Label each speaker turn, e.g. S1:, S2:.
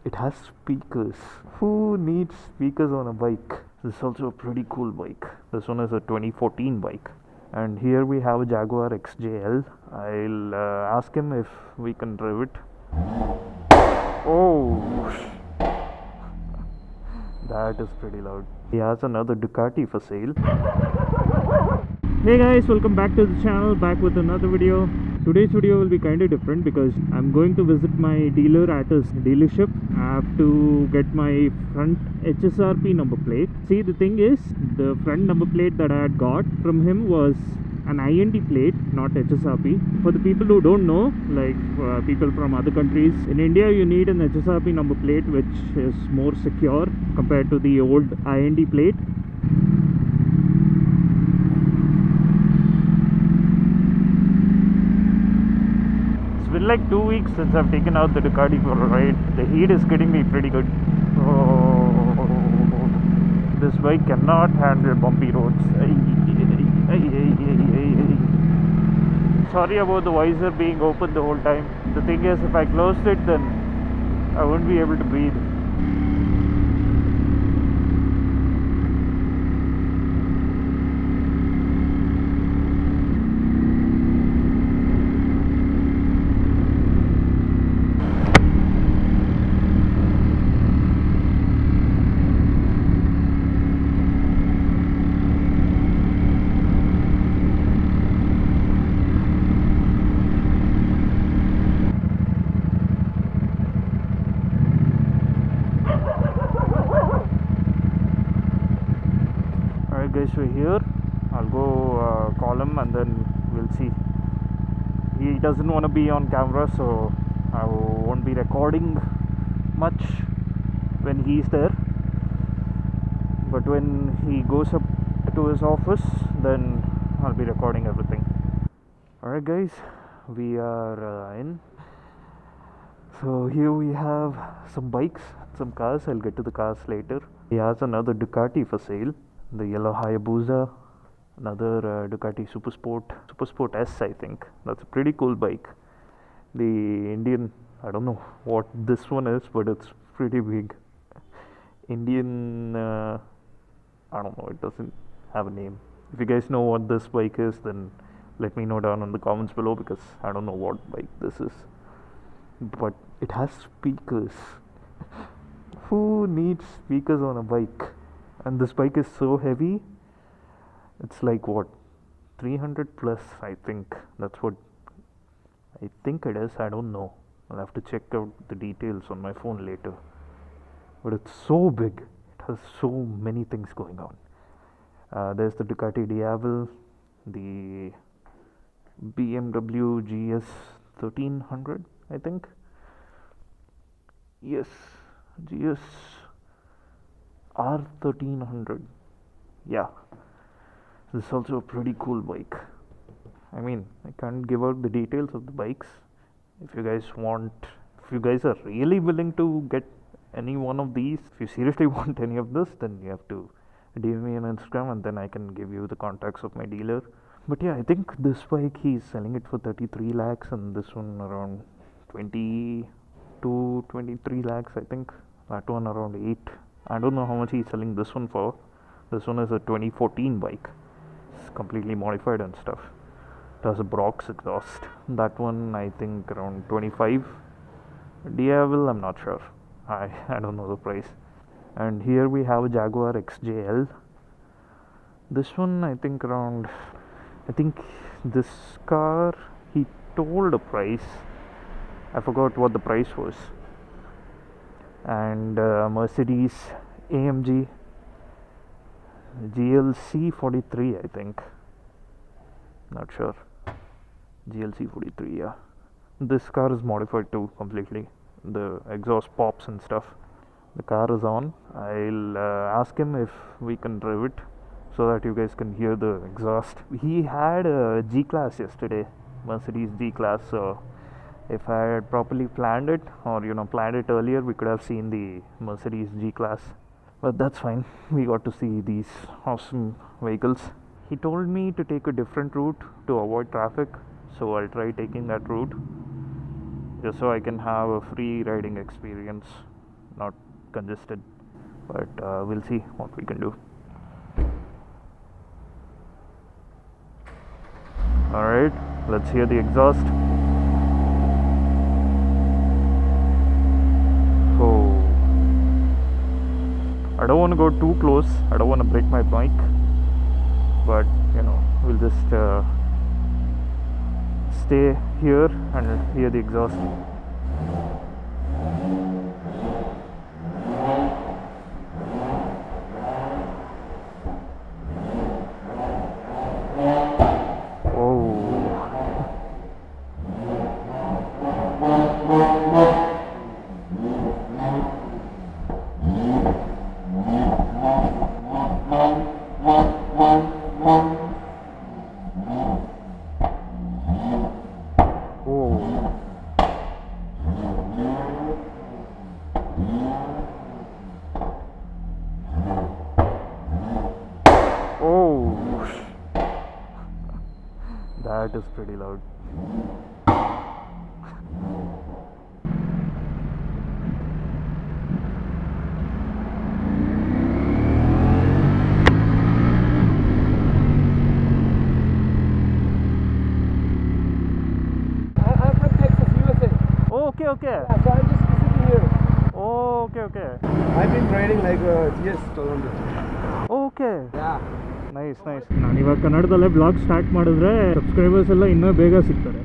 S1: it has speakers. Who needs speakers on a bike? This is also a pretty cool bike. This one is a 2014 bike. And here we have a Jaguar XJL. I'll ask him if we can drive it. Oh, that is pretty loud. He has another Ducati for sale. Hey guys, welcome back to the channel, back with another video. Today's video will be kind of different because I'm going to visit my dealer at his dealership. I have to get my front HSRP number plate. See, the thing is, the front number plate that I had got from him was an IND plate, not HSRP. For the people who don't know, like people from other countries, in India you need an HSRP number plate which is more secure compared to the old IND plate. It's been like 2 weeks since I've taken out the Ducati for a ride. The heat is getting me pretty good. Oh, this bike cannot handle bumpy roads. Sorry about the visor being open the whole time. The thing is, if I closed it, then I wouldn't be able to breathe. Alright guys, we're here. I'll go call him and then we'll see. He doesn't want to be on camera, so I won't be recording much when he's there. But when he goes up to his office, then I'll be recording everything. Alright guys, we are in. So here we have some bikes, some cars. I'll get to the cars later. He has another Ducati for sale, the yellow Hayabusa, another Ducati Supersport S, I think. That's a pretty cool bike. The Indian, I don't know what this one is, but it's pretty big. Indian, I don't know, it doesn't have a name. If you guys know what this bike is, then let me know down in the comments below, because I don't know what bike this is. But it has speakers. Who needs speakers on a bike? And this bike is so heavy. It's like what, 300 plus, I think. That's what I think it is. I don't know. I'll have to check out the details on my phone later. But it's so big. It has so many things going on. There's the Ducati Diavel, the BMW GS 1300, I think. Yes, GS R1300. Yeah, this is also a pretty cool bike. I mean, I can't give out the details of the bikes. If you guys are really willing to get any one of these, if you seriously want any of this, then you have to DM me on Instagram and then I can give you the contacts of my dealer. But yeah, I think this bike he's selling it for 33 lakhs and this one around 20 to 23 lakhs, I think. That one around 8. I don't know how much he's selling this one for. This one is a 2014 bike. It's completely modified and stuff. It has a Brox exhaust. That one I think around 25. Diavel, I'm not sure. I don't know the price. And here we have a Jaguar XJL. This one I think this car he told a price. I forgot what the price was. And Mercedes AMG GLC 43, I think. Not sure. GLC 43, yeah. This car is modified too completely. The exhaust pops and stuff. The car is on. I'll ask him if we can drive it so that you guys can hear the exhaust. He had a G-Class yesterday, Mercedes G-Class, so if I had properly planned it, or planned it earlier, we could have seen the Mercedes G-Class. But that's fine. We got to see these awesome vehicles. He told me to take a different route to avoid traffic, so I'll try taking that route just so I can have a free riding experience. not congested. But we'll see what we can do. Alright, let's hear the exhaust. Oh, I don't want to go too close, I don't want to break my bike, but we'll just stay here and hear the exhaust. That is pretty loud.
S2: I'm from Texas, USA.
S1: Oh, okay.
S2: Yeah, so I'm just visiting here.
S1: Oh, okay.
S2: I've been riding like GS 1200.
S1: Okay.
S2: Yeah.
S1: Nice. ನಾನಿವಾಗ ಕನ್ನಡದಲ್ಲೇ blog start ಮಾಡಿದ್ರೆ subscribers ಎಲ್ಲ ಇನ್ನೂ ಬೇಗ ಸಿಗ್ತಾರೆ.